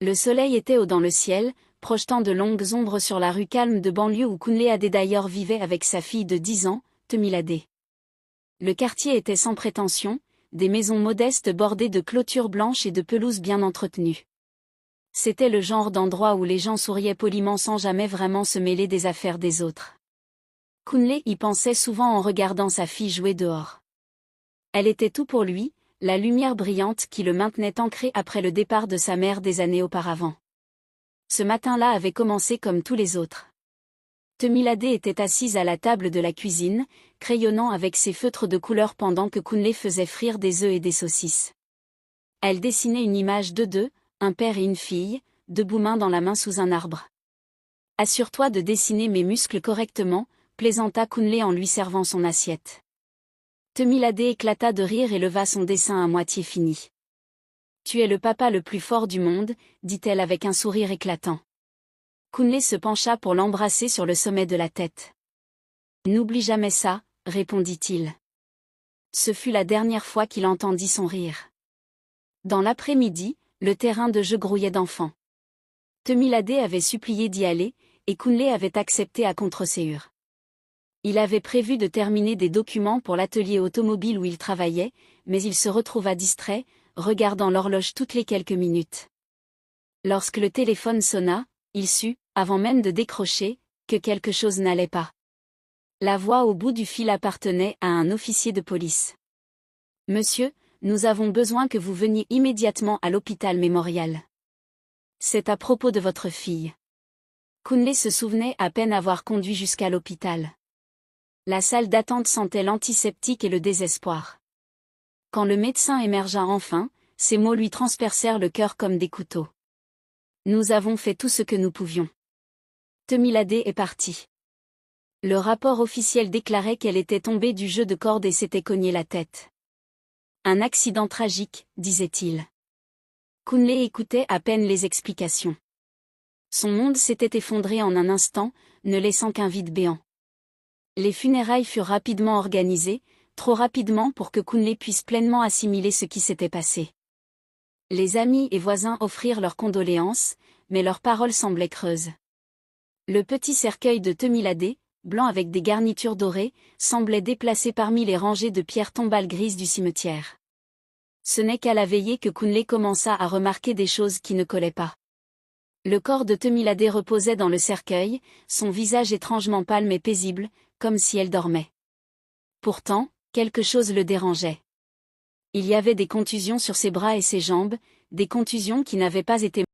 Le soleil était haut dans le ciel, projetant de longues ombres sur la rue calme de banlieue où Kunle Adedayor vivait avec sa fille de 10 ans, Temilade. Le quartier était sans prétention, des maisons modestes bordées de clôtures blanches et de pelouses bien entretenues. C'était le genre d'endroit où les gens souriaient poliment sans jamais vraiment se mêler des affaires des autres. Kunle y pensait souvent en regardant sa fille jouer dehors. Elle était tout pour lui, la lumière brillante qui le maintenait ancré après le départ de sa mère des années auparavant. Ce matin-là avait commencé comme tous les autres. Temilade était assise à la table de la cuisine, crayonnant avec ses feutres de couleur pendant que Kunle faisait frire des œufs et des saucisses. Elle dessinait une image de deux, un père et une fille, debout main dans la main sous un arbre. « Assure-toi de dessiner mes muscles correctement », plaisanta Kunle en lui servant son assiette. Temilade éclata de rire et leva son dessin à moitié fini. « Tu es le papa le plus fort du monde », dit-elle avec un sourire éclatant. Kunle se pencha pour l'embrasser sur le sommet de la tête. « N'oublie jamais ça », répondit-il. Ce fut la dernière fois qu'il entendit son rire. Dans l'après-midi, le terrain de jeu grouillait d'enfants. Temilade avait supplié d'y aller, et Kunle avait accepté à contre-séure. Il avait prévu de terminer des documents pour l'atelier automobile où il travaillait, mais il se retrouva distrait, regardant l'horloge toutes les quelques minutes. Lorsque le téléphone sonna, il sut, avant même de décrocher, que quelque chose n'allait pas. La voix au bout du fil appartenait à un officier de police. « Monsieur, nous avons besoin que vous veniez immédiatement à l'hôpital mémorial. C'est à propos de votre fille. » Kunle se souvenait à peine avoir conduit jusqu'à l'hôpital. La salle d'attente sentait l'antiseptique et le désespoir. Quand le médecin émergea enfin, ces mots lui transpercèrent le cœur comme des couteaux. « Nous avons fait tout ce que nous pouvions. Temilade est partie. » Le rapport officiel déclarait qu'elle était tombée du jeu de corde et s'était cogné la tête. « Un accident tragique », disait-il. Kunle écoutait à peine les explications. Son monde s'était effondré en un instant, ne laissant qu'un vide béant. Les funérailles furent rapidement organisées, trop rapidement pour que Kunle puisse pleinement assimiler ce qui s'était passé. Les amis et voisins offrirent leurs condoléances, mais leurs paroles semblaient creuses. Le petit cercueil de Temilade, blanc avec des garnitures dorées, semblait déplacé parmi les rangées de pierres tombales grises du cimetière. Ce n'est qu'à la veillée que Kunle commença à remarquer des choses qui ne collaient pas. Le corps de Temilade reposait dans le cercueil, son visage étrangement pâle et paisible, comme si elle dormait. Pourtant, quelque chose le dérangeait. Il y avait des contusions sur ses bras et ses jambes, des contusions qui n'avaient pas été